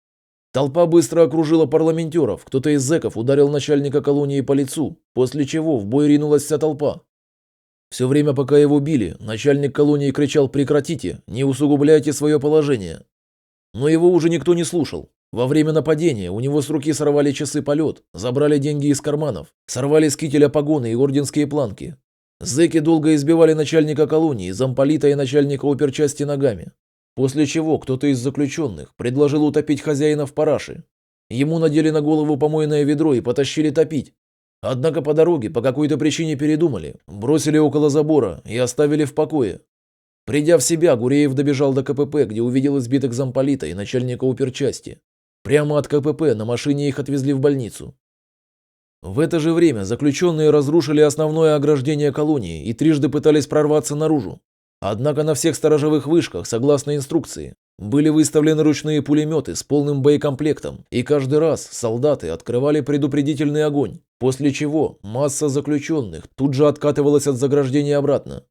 Толпа быстро окружила парламентеров, кто-то из зэков ударил начальника колонии по лицу, после чего в бой ринулась вся толпа. Все время, пока его били, начальник колонии кричал «Прекратите, не усугубляйте свое положение». Но его уже никто не слушал. Во время нападения у него с руки сорвали часы полет, забрали деньги из карманов, сорвали с кителя погоны и орденские планки. Зэки долго избивали начальника колонии, замполита и начальника оперчасти ногами. После чего кто-то из заключенных предложил утопить хозяина в параше. Ему надели на голову помойное ведро и потащили топить. Однако по дороге по какой-то причине передумали, бросили около забора и оставили в покое. Придя в себя, Гуреев добежал до КПП, где увидел избитых замполита и начальника оперчасти. Прямо от КПП на машине их отвезли в больницу. В это же время заключенные разрушили основное ограждение колонии и трижды пытались прорваться наружу. Однако на всех сторожевых вышках, согласно инструкции, были выставлены ручные пулеметы с полным боекомплектом, и каждый раз солдаты открывали предупредительный огонь, после чего масса заключенных тут же откатывалась от заграждения обратно.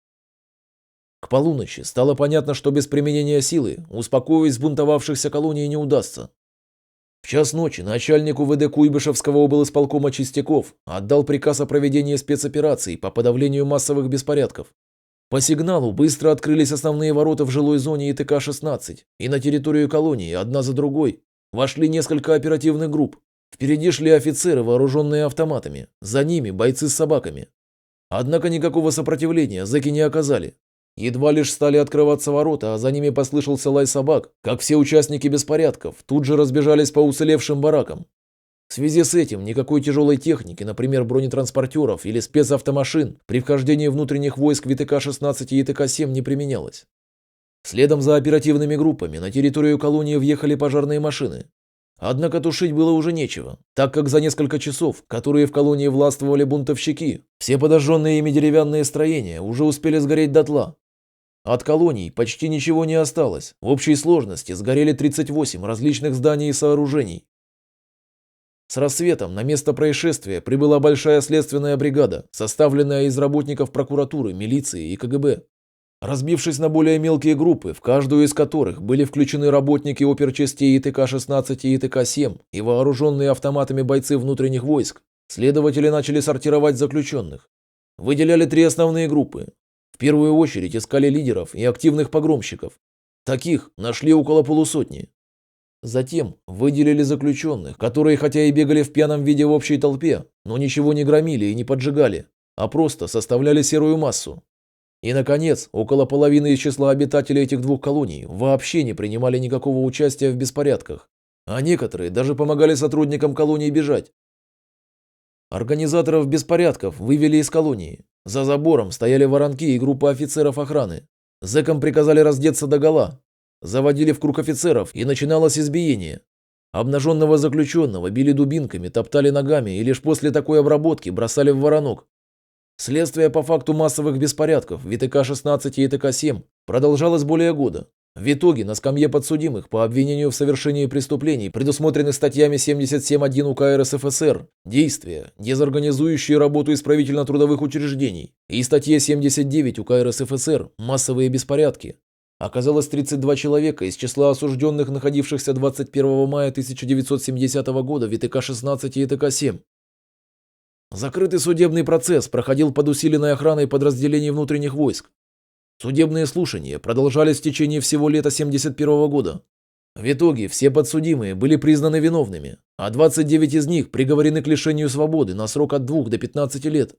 К полуночи стало понятно, что без применения силы успокоить взбунтовавшихся колоний не удастся. В час ночи начальник УВД Куйбышевского облисполкома Чистяков отдал приказ о проведении спецопераций по подавлению массовых беспорядков. По сигналу быстро открылись основные ворота в жилой зоне ИТК-16, и на территорию колонии одна за другой вошли несколько оперативных групп. Впереди шли офицеры, вооруженные автоматами, за ними бойцы с собаками. Однако никакого сопротивления зэки не оказали. Едва лишь стали открываться ворота, а за ними послышался лай собак, как все участники беспорядков тут же разбежались по уцелевшим баракам. В связи с этим никакой тяжелой техники, например, бронетранспортеров или спецавтомашин, при вхождении внутренних войск в ИТК-16 и ИТК-7 не применялось. Следом за оперативными группами на территорию колонии въехали пожарные машины. Однако тушить было уже нечего, так как за несколько часов, которые в колонии властвовали бунтовщики, все подожженные ими деревянные строения уже успели сгореть дотла. От колоний почти ничего не осталось, в общей сложности сгорели 38 различных зданий и сооружений. С рассветом на место происшествия прибыла большая следственная бригада, составленная из работников прокуратуры, милиции и КГБ. Разбившись на более мелкие группы, в каждую из которых были включены работники оперчастей ИТК-16 и ИТК-7 и вооруженные автоматами бойцы внутренних войск, следователи начали сортировать заключенных. Выделяли 3 основные группы. В первую очередь искали лидеров и активных погромщиков. Таких нашли около полусотни. Затем выделили заключенных, которые хотя и бегали в пьяном виде в общей толпе, но ничего не громили и не поджигали, а просто составляли серую массу. И, наконец, около половины из числа обитателей этих 2 колоний вообще не принимали никакого участия в беспорядках, а некоторые даже помогали сотрудникам колонии бежать. Организаторов беспорядков вывели из колонии. За забором стояли воронки и группа офицеров охраны. Зэкам приказали раздеться догола. Заводили в круг офицеров, и начиналось избиение. Обнаженного заключенного били дубинками, топтали ногами и лишь после такой обработки бросали в воронок. Следствие по факту массовых беспорядков в ИТК-16 и ИТК-7 продолжалось более года. В итоге на скамье подсудимых по обвинению в совершении преступлений, предусмотренных статьями 77.1 УК РСФСР, действия, дезорганизующие работу исправительно-трудовых учреждений, и статье 79 УК РСФСР «Массовые беспорядки», оказалось 32 человека из числа осужденных, находившихся 21 мая 1970 года в ИТК-16 и ИТК-7. Закрытый судебный процесс проходил под усиленной охраной подразделений внутренних войск. Судебные слушания продолжались в течение всего лета 1971 года. В итоге все подсудимые были признаны виновными, а 29 из них приговорены к лишению свободы на срок от 2 до 15 лет.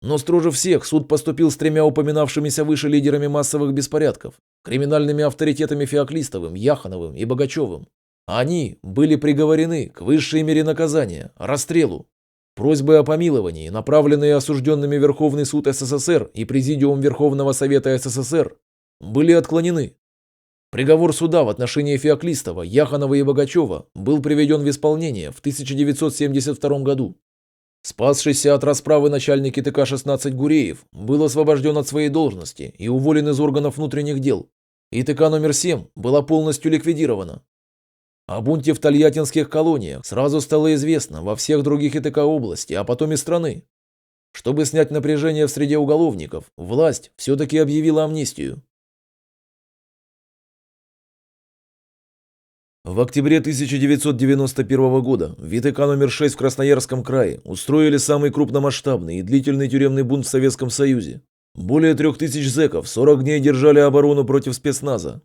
Но строже всех суд поступил с тремя упоминавшимися выше лидерами массовых беспорядков, криминальными авторитетами Феоклистовым, Яхоновым и Богачевым. Они были приговорены к высшей мере наказания – расстрелу. Просьбы о помиловании, направленные осужденными Верховный суд СССР и Президиум Верховного Совета СССР, были отклонены. Приговор суда в отношении Феоклистова, Яхонова и Богачева был приведен в исполнение в 1972 году. Спасшийся от расправы начальник ИТК-16 Гуреев был освобожден от своей должности и уволен из органов внутренних дел. ИТК номер 7 была полностью ликвидирована. О бунте в тольяттинских колониях сразу стало известно во всех других ИТК области, а потом и страны. Чтобы снять напряжение в среде уголовников, власть все-таки объявила амнистию. В октябре 1991 года в ИТК номер 6 в Красноярском крае устроили самый крупномасштабный и длительный тюремный бунт в Советском Союзе. Более 3000 зэков 40 дней держали оборону против спецназа.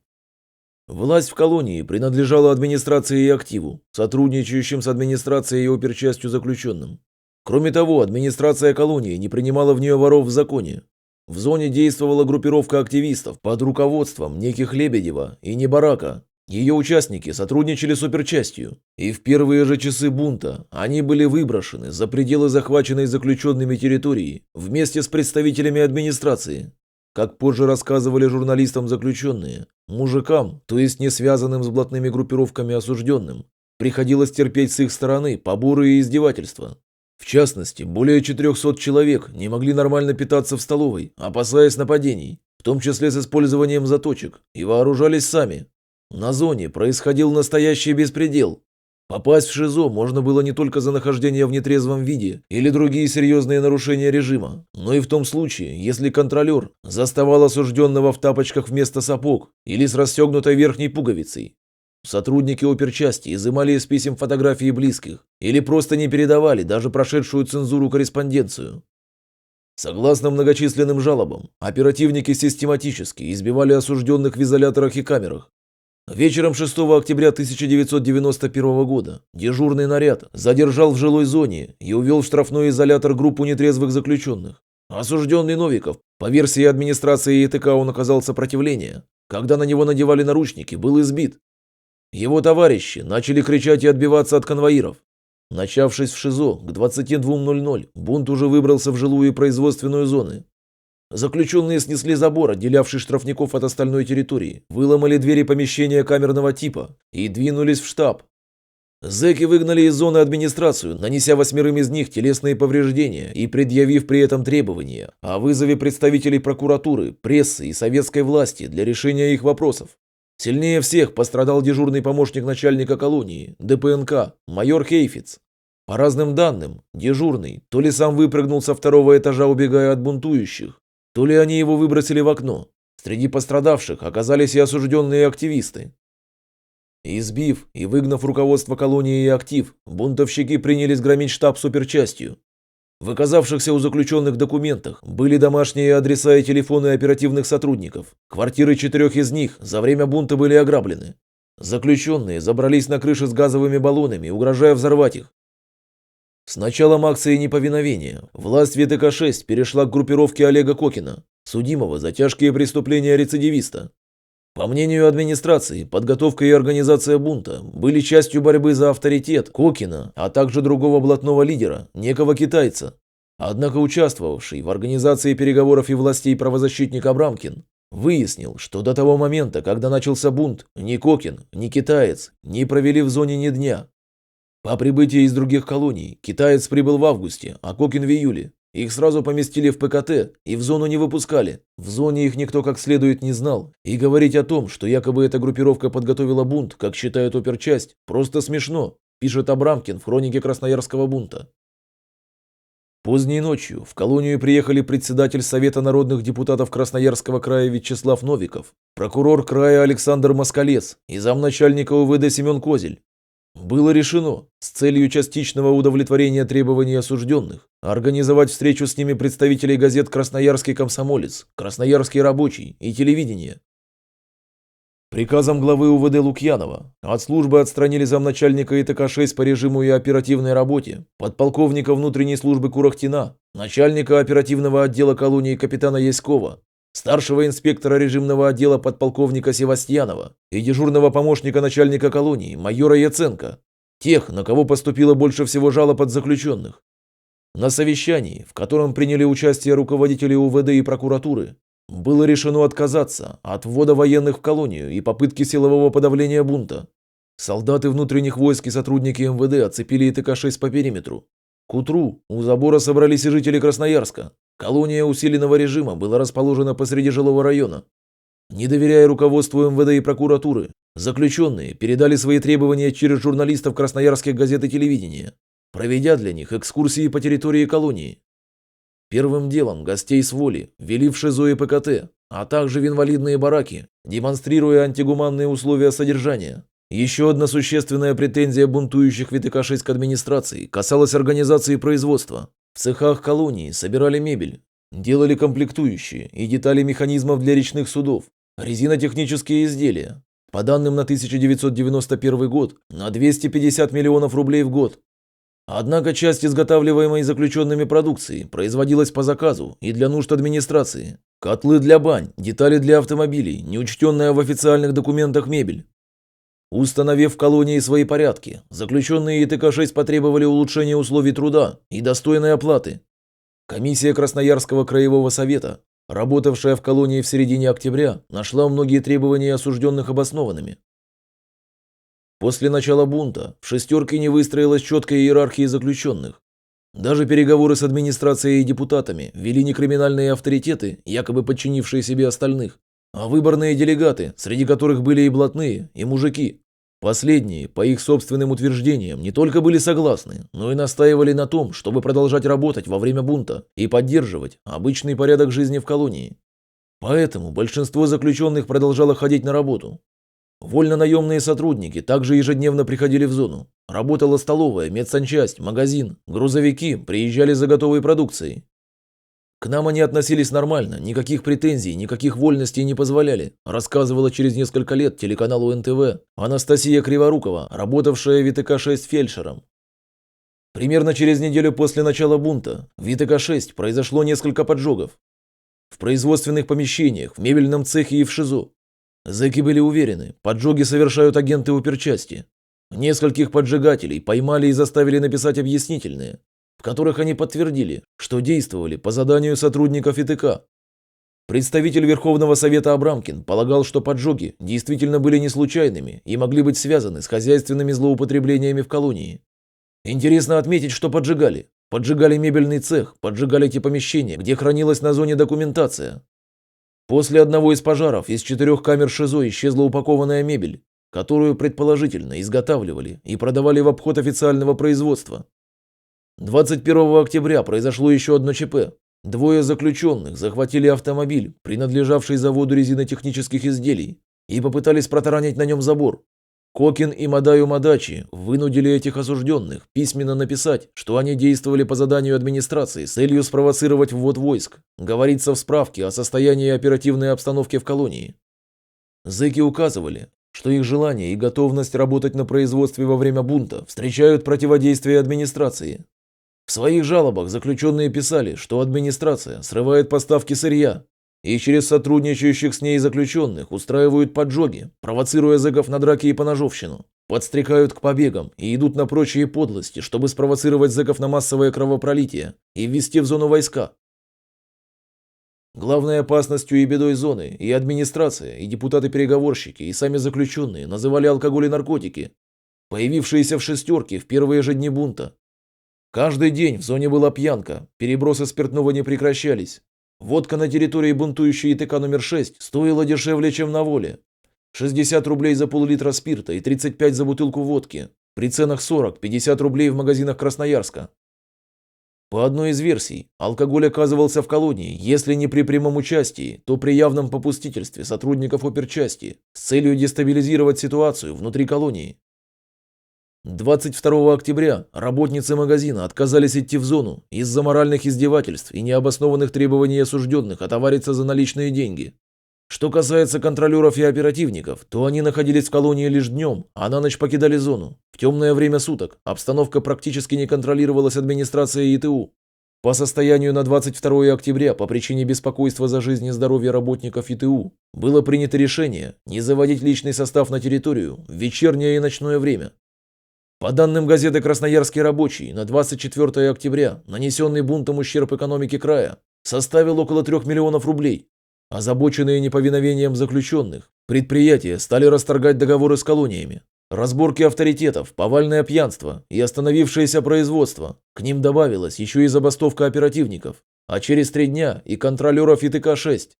Власть в колонии принадлежала администрации и активу, сотрудничающим с администрацией и оперчастью заключенным. Кроме того, администрация колонии не принимала в нее воров в законе. В зоне действовала группировка активистов под руководством неких Лебедева и Небарака. Ее участники сотрудничали с оперчастью, и в первые же часы бунта они были выброшены за пределы захваченной заключенными территории вместе с представителями администрации. Как позже рассказывали журналистам заключенные, мужикам, то есть не связанным с блатными группировками осужденным, приходилось терпеть с их стороны поборы и издевательства. В частности, более 400 человек не могли нормально питаться в столовой, опасаясь нападений, в том числе с использованием заточек, и вооружались сами. На зоне происходил настоящий беспредел. Попасть в ШИЗО можно было не только за нахождение в нетрезвом виде или другие серьезные нарушения режима, но и в том случае, если контролер заставал осужденного в тапочках вместо сапог или с расстегнутой верхней пуговицей. Сотрудники оперчасти изымали из писем фотографии близких или просто не передавали даже прошедшую цензуру корреспонденцию. Согласно многочисленным жалобам, оперативники систематически избивали осужденных в изоляторах и камерах. Вечером 6 октября 1991 года дежурный наряд задержал в жилой зоне и увел в штрафной изолятор группу нетрезвых заключенных. Осужденный Новиков, по версии администрации ИТК, он оказал сопротивление. Когда на него надевали наручники, был избит. Его товарищи начали кричать и отбиваться от конвоиров. Начавшись в ШИЗО к 22:00, бунт уже выбрался в жилую и производственную зоны. Заключенные снесли забор, отделявший штрафников от остальной территории, выломали двери помещения камерного типа и двинулись в штаб. Зэки выгнали из зоны администрацию, нанеся 8 из них телесные повреждения и предъявив при этом требования о вызове представителей прокуратуры, прессы и советской власти для решения их вопросов. Сильнее всех пострадал дежурный помощник начальника колонии, ДПНК, майор Хейфиц. По разным данным, дежурный то ли сам выпрыгнул со 2-го этажа, убегая от бунтующих, то ли они его выбросили в окно. Среди пострадавших оказались и осужденные активисты. Избив и выгнав руководство колонии и актив, бунтовщики принялись громить штаб с оперчастью. В оказавшихся у заключенных документах были домашние адреса и телефоны оперативных сотрудников. Квартиры 4 из них за время бунта были ограблены. Заключенные забрались на крыши с газовыми баллонами, угрожая взорвать их. С началом акции неповиновения власть ВТК-6 перешла к группировке Олега Кокина, судимого за тяжкие преступления рецидивиста. По мнению администрации, подготовка и организация бунта были частью борьбы за авторитет Кокина, а также другого блатного лидера, некого китайца. Однако участвовавший в организации переговоров и властей правозащитник Абрамкин выяснил, что до того момента, когда начался бунт, ни Кокин, ни китаец не провели в зоне ни дня. По прибытии из других колоний китаец прибыл в августе, а Кокин в июле. Их сразу поместили в ПКТ и в зону не выпускали. В зоне их никто как следует не знал. И говорить о том, что якобы эта группировка подготовила бунт, как считает оперчасть, просто смешно, пишет Абрамкин в хронике Красноярского бунта. Поздней ночью в колонию приехали председатель Совета народных депутатов Красноярского края Вячеслав Новиков, прокурор края Александр Москалец и замначальника УВД Семен Козель. Было решено, с целью частичного удовлетворения требований осужденных, организовать встречу с ними представителей газет «Красноярский комсомолец», «Красноярский рабочий» и телевидения. Приказом главы УВД Лукьянова от службы отстранили замначальника ИТК-6 по режиму и оперативной работе, подполковника внутренней службы Курахтина, начальника оперативного отдела колонии капитана Яськова, старшего инспектора режимного отдела подполковника Севастьянова и дежурного помощника начальника колонии майора Яценко, тех, на кого поступило больше всего жалоб от заключенных. На совещании, в котором приняли участие руководители УВД и прокуратуры, было решено отказаться от ввода военных в колонию и попытки силового подавления бунта. Солдаты внутренних войск и сотрудники МВД оцепили ИТК-6 по периметру. К утру у забора собрались и жители Красноярска. Колония усиленного режима была расположена посреди жилого района. Не доверяя руководству МВД и прокуратуры, заключенные передали свои требования через журналистов красноярских газет и телевидения, проведя для них экскурсии по территории колонии. Первым делом гостей с воли ввели в ШИЗО и ПКТ, а также в инвалидные бараки, демонстрируя антигуманные условия содержания. Еще одна существенная претензия бунтующих в ИТК-6 к администрации касалась организации производства. В цехах колонии собирали мебель, делали комплектующие и детали механизмов для речных судов, резинотехнические изделия. По данным на 1991 год, на 250 миллионов рублей в год. Однако часть изготавливаемой заключенными продукции производилась по заказу и для нужд администрации. Котлы для бань, детали для автомобилей, неучтенная в официальных документах мебель. Установив в колонии свои порядки, заключенные ИТК-6 потребовали улучшения условий труда и достойной оплаты. Комиссия Красноярского краевого совета, работавшая в колонии в середине октября, нашла многие требования осужденных обоснованными. После начала бунта в «шестерке» не выстроилась четкая иерархия заключенных. Даже переговоры с администрацией и депутатами вели не криминальные авторитеты, якобы подчинившие себе остальных, а выборные делегаты, среди которых были и блатные, и мужики. Последние, по их собственным утверждениям, не только были согласны, но и настаивали на том, чтобы продолжать работать во время бунта и поддерживать обычный порядок жизни в колонии. Поэтому большинство заключенных продолжало ходить на работу. Вольно-наемные сотрудники также ежедневно приходили в зону. Работала столовая, медсанчасть, магазин, грузовики приезжали за готовой продукцией. К нам они относились нормально, никаких претензий, никаких вольностей не позволяли, рассказывала через несколько лет телеканалу НТВ Анастасия Криворукова, работавшая в ИТК-6 фельдшером. Примерно через неделю после начала бунта в ИТК-6 произошло несколько поджогов. В производственных помещениях, в мебельном цехе и в ШИЗО. Зэки были уверены, поджоги совершают агенты оперчасти. Нескольких поджигателей поймали и заставили написать объяснительные, в которых они подтвердили, что действовали по заданию сотрудников ИТК. Представитель Верховного Совета Абрамкин полагал, что поджоги действительно были не случайными и могли быть связаны с хозяйственными злоупотреблениями в колонии. Интересно отметить, что поджигали. Поджигали мебельный цех, поджигали те помещения, где хранилась на зоне документация. После одного из пожаров из 4 камер ШИЗО исчезла упакованная мебель, которую предположительно изготавливали и продавали в обход официального производства. 21 октября произошло еще одно ЧП. Двое заключенных захватили автомобиль, принадлежавший заводу резинотехнических изделий, и попытались протаранить на нем забор. Кокин и Мадаю Мадачи вынудили этих осужденных письменно написать, что они действовали по заданию администрации с целью спровоцировать ввод войск, говорится в справке о состоянии оперативной обстановки в колонии. Зэки указывали, что их желание и готовность работать на производстве во время бунта встречают противодействие администрации. В своих жалобах заключенные писали, что администрация срывает поставки сырья, и через сотрудничающих с ней заключенных устраивают поджоги, провоцируя зэков на драки и поножовщину, подстрекают к побегам и идут на прочие подлости, чтобы спровоцировать зэков на массовое кровопролитие и ввести в зону войска. Главной опасностью и бедой зоны и администрация, и депутаты-переговорщики, и сами заключенные называли алкоголь и наркотики, появившиеся в «шестерке» в первые же дни бунта. Каждый день в зоне была пьянка, перебросы спиртного не прекращались. Водка на территории бунтующей ИТК номер 6 стоила дешевле, чем на воле. 60 рублей за пол-литра спирта и 35 за бутылку водки. При ценах 40-50 рублей в магазинах Красноярска. По одной из версий, алкоголь оказывался в колонии, если не при прямом участии, то при явном попустительстве сотрудников оперчасти с целью дестабилизировать ситуацию внутри колонии. 22 октября работницы магазина отказались идти в зону из-за моральных издевательств и необоснованных требований осужденных отовариться за наличные деньги. Что касается контролеров и оперативников, то они находились в колонии лишь днем, а на ночь покидали зону. В темное время суток обстановка практически не контролировалась администрацией ИТУ. По состоянию на 22 октября по причине беспокойства за жизнь и здоровье работников ИТУ было принято решение не заводить личный состав на территорию в вечернее и ночное время. По данным газеты «Красноярский рабочий», на 24 октября нанесенный бунтом ущерб экономике края составил около 3 миллионов рублей. Озабоченные неповиновением заключенных, предприятия стали расторгать договоры с колониями. Разборки авторитетов, повальное пьянство и остановившееся производство. К ним добавилась еще и забастовка оперативников, а через 3 дня и контролеров ИТК-6.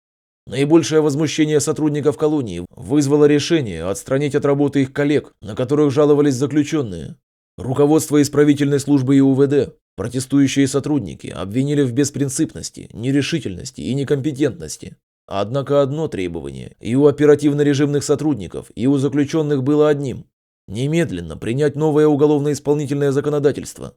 Наибольшее возмущение сотрудников колонии вызвало решение отстранить от работы их коллег, на которых жаловались заключенные. Руководство исправительной службы и УВД, протестующие сотрудники обвинили в беспринципности, нерешительности и некомпетентности. Однако одно требование и у оперативно-режимных сотрудников, и у заключенных было одним – немедленно принять новое уголовно-исполнительное законодательство.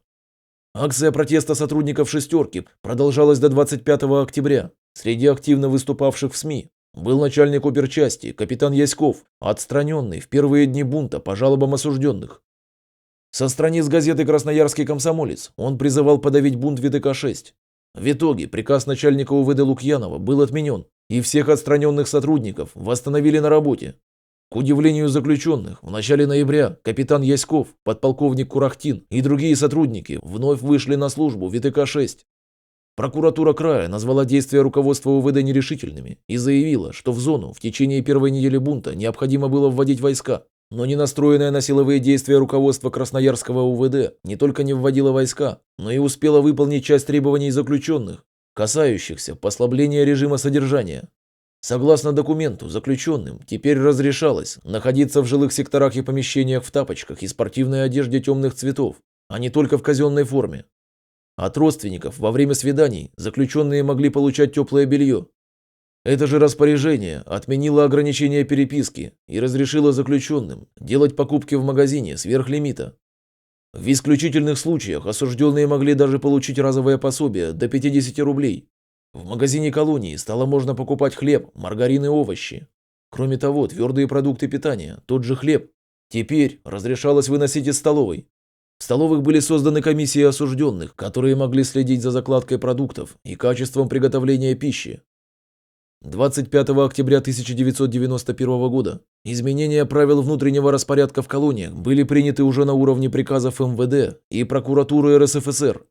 Акция протеста сотрудников «шестерки» продолжалась до 25 октября. Среди активно выступавших в СМИ был начальник оперчасти, капитан Яськов, отстраненный в первые дни бунта по жалобам осужденных. Со страниц газеты «Красноярский комсомолец» он призывал подавить бунт в ИТК-6. В итоге приказ начальника УВД Лукьянова был отменен, и всех отстраненных сотрудников восстановили на работе. К удивлению заключенных, в начале ноября капитан Яськов, подполковник Курахтин и другие сотрудники вновь вышли на службу в ИТК-6. Прокуратура края назвала действия руководства УВД нерешительными и заявила, что в зону в течение первой недели бунта необходимо было вводить войска. Но не настроенное на силовые действия руководство Красноярского УВД не только не вводило войска, но и успело выполнить часть требований заключенных, касающихся послабления режима содержания. Согласно документу, заключенным теперь разрешалось находиться в жилых секторах и помещениях в тапочках и спортивной одежде темных цветов, а не только в казенной форме. От родственников во время свиданий заключенные могли получать теплое белье. Это же распоряжение отменило ограничение переписки и разрешило заключенным делать покупки в магазине сверх лимита. В исключительных случаях осужденные могли даже получить разовое пособие до 50 рублей. В магазине колонии стало можно покупать хлеб, маргарин и овощи. Кроме того, твердые продукты питания, тот же хлеб, теперь разрешалось выносить из столовой. В столовых были созданы комиссии осужденных, которые могли следить за закладкой продуктов и качеством приготовления пищи. 25 октября 1991 года изменения правил внутреннего распорядка в колониях были приняты уже на уровне приказов МВД и прокуратуры РСФСР.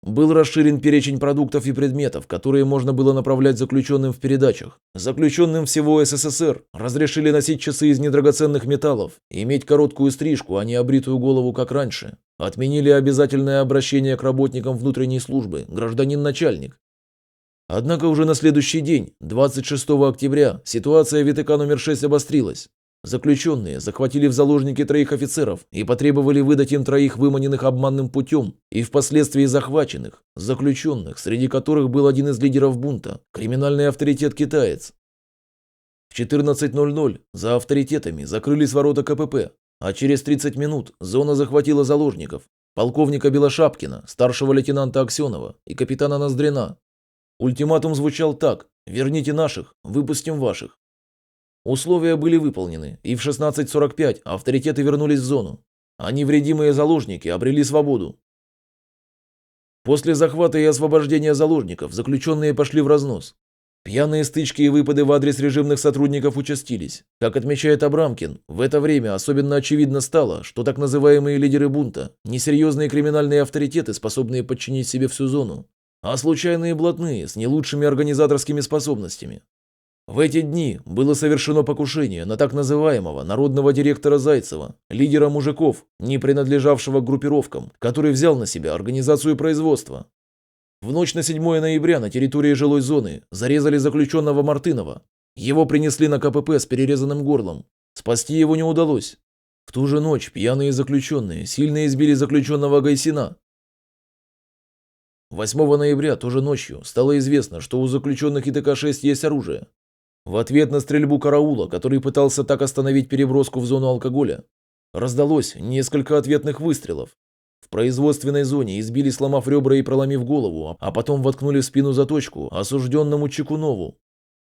Был расширен перечень продуктов и предметов, которые можно было направлять заключенным в передачах. Заключенным всего СССР разрешили носить часы из недрагоценных металлов, иметь короткую стрижку, а не обритую голову, как раньше. Отменили обязательное обращение к работникам внутренней службы, гражданин-начальник. Однако уже на следующий день, 26 октября, ситуация в ИТК номер 6 обострилась. Заключенные захватили в заложники 3 офицеров и потребовали выдать им 3 выманенных обманным путем и впоследствии захваченных, заключенных, среди которых был один из лидеров бунта, криминальный авторитет-китаец. В 14:00 за авторитетами закрылись ворота КПП, а через 30 минут зона захватила заложников, полковника Белошапкина, старшего лейтенанта Аксенова и капитана Ноздрина. Ультиматум звучал так: «Верните наших, выпустим ваших». Условия были выполнены, и в 16:45 авторитеты вернулись в зону, а невредимые заложники обрели свободу. После захвата и освобождения заложников заключенные пошли в разнос. Пьяные стычки и выпады в адрес режимных сотрудников участились. Как отмечает Абрамкин, в это время особенно очевидно стало, что так называемые лидеры бунта – несерьезные криминальные авторитеты, способные подчинить себе всю зону, а случайные блатные с не лучшими организаторскими способностями. В эти дни было совершено покушение на так называемого народного директора Зайцева, лидера мужиков, не принадлежавшего к группировкам, который взял на себя организацию производства. В ночь на 7 ноября на территории жилой зоны зарезали заключенного Мартынова. Его принесли на КПП с перерезанным горлом. Спасти его не удалось. В ту же ночь пьяные заключенные сильно избили заключенного Гайсина. 8 ноября, тоже ночью, стало известно, что у заключенных ИТК-6 есть оружие. В ответ на стрельбу караула, который пытался так остановить переброску в зону алкоголя, раздалось несколько ответных выстрелов. В производственной зоне избили, сломав ребра и проломив голову, а потом воткнули в спину заточку осужденному Чекунову.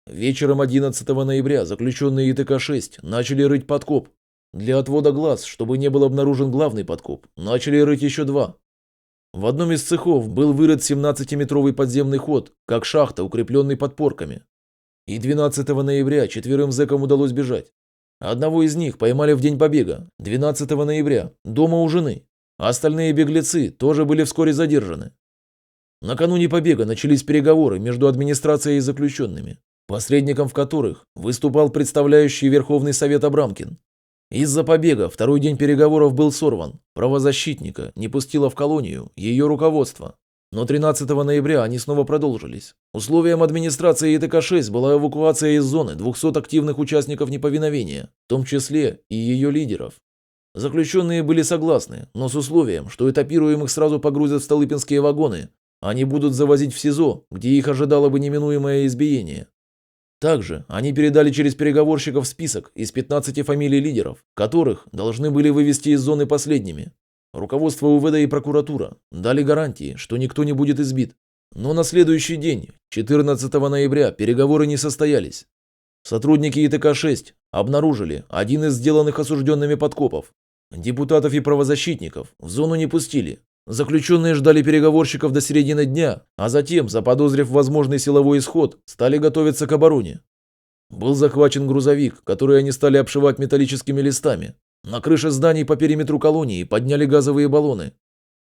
Вечером 11 ноября заключенные ИТК-6 начали рыть подкоп. Для отвода глаз, чтобы не был обнаружен главный подкоп, начали рыть еще два. В одном из цехов был вырыт 17-метровый подземный ход, как шахта, укрепленный подпорками. И 12 ноября 4 зэкам удалось бежать. Одного из них поймали в день побега, 12 ноября, дома у жены. Остальные беглецы тоже были вскоре задержаны. Накануне побега начались переговоры между администрацией и заключенными, посредником в которых выступал представляющий Верховный Совет Абрамкин. Из-за побега второй день переговоров был сорван, правозащитника не пустило в колонию ее руководство. Но 13 ноября они снова продолжились. Условием администрации ИТК-6 была эвакуация из зоны 200 активных участников неповиновения, в том числе и ее лидеров. Заключенные были согласны, но с условием, что этапируемых сразу погрузят в столыпинские вагоны, они будут завозить в СИЗО, где их ожидало бы неминуемое избиение. Также они передали через переговорщиков список из 15 фамилий лидеров, которых должны были вывести из зоны последними. Руководство УВД и прокуратура дали гарантии, что никто не будет избит. Но на следующий день, 14 ноября, переговоры не состоялись. Сотрудники ИТК-6 обнаружили один из сделанных осужденными подкопов. Депутатов и правозащитников в зону не пустили. Заключенные ждали переговорщиков до середины дня, а затем, заподозрив возможный силовой исход, стали готовиться к обороне. Был захвачен грузовик, который они стали обшивать металлическими листами. На крыше зданий по периметру колонии подняли газовые баллоны.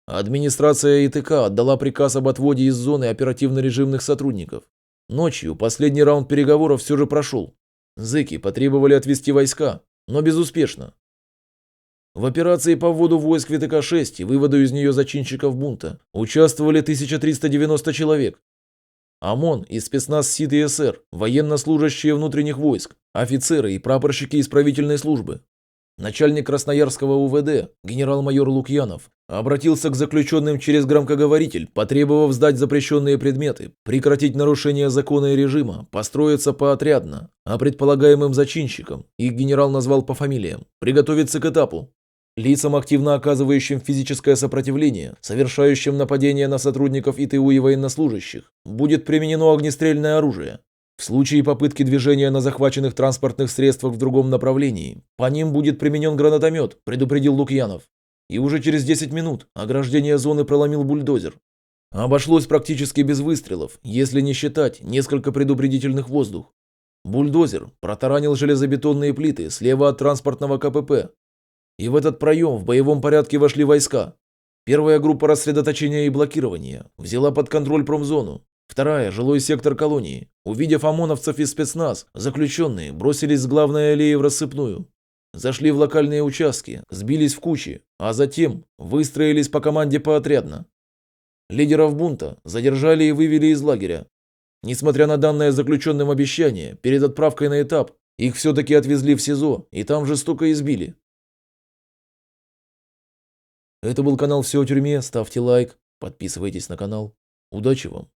Администрация ИТК отдала приказ об отводе из зоны оперативно-режимных сотрудников. Ночью последний раунд переговоров все же прошел. Зэки потребовали отвести войска, но безуспешно. В операции по вводу войск в ИТК-6 и выводу из нее зачинщиков бунта участвовали 1390 человек. ОМОН и спецназ СИД и СР, военнослужащие внутренних войск, офицеры и прапорщики исправительной службы. Начальник Красноярского УВД, генерал-майор Лукьянов, обратился к заключенным через громкоговоритель, потребовав сдать запрещенные предметы, прекратить нарушение закона и режима, построиться поотрядно, а предполагаемым зачинщикам, их генерал назвал по фамилиям, приготовиться к этапу. Лицам, активно оказывающим физическое сопротивление, совершающим нападения на сотрудников ИТУ и военнослужащих, будет применено огнестрельное оружие. В случае попытки движения на захваченных транспортных средствах в другом направлении, по ним будет применен гранатомет, предупредил Лукьянов. И уже через 10 минут ограждение зоны проломил бульдозер. Обошлось практически без выстрелов, если не считать несколько предупредительных воздух. Бульдозер протаранил железобетонные плиты слева от транспортного КПП. И в этот проем в боевом порядке вошли войска. Первая группа рассредоточения и блокирования взяла под контроль промзону. Вторая – жилой сектор колонии. Увидев ОМОНовцев и спецназ, заключенные бросились с главной аллеи в рассыпную. Зашли в локальные участки, сбились в кучи, а затем выстроились по команде поотрядно. Лидеров бунта задержали и вывели из лагеря. Несмотря на данное заключенным обещание, перед отправкой на этап их все-таки отвезли в СИЗО и там жестоко избили. Это был канал «Все о тюрьме», ставьте лайк, подписывайтесь на канал. Удачи вам!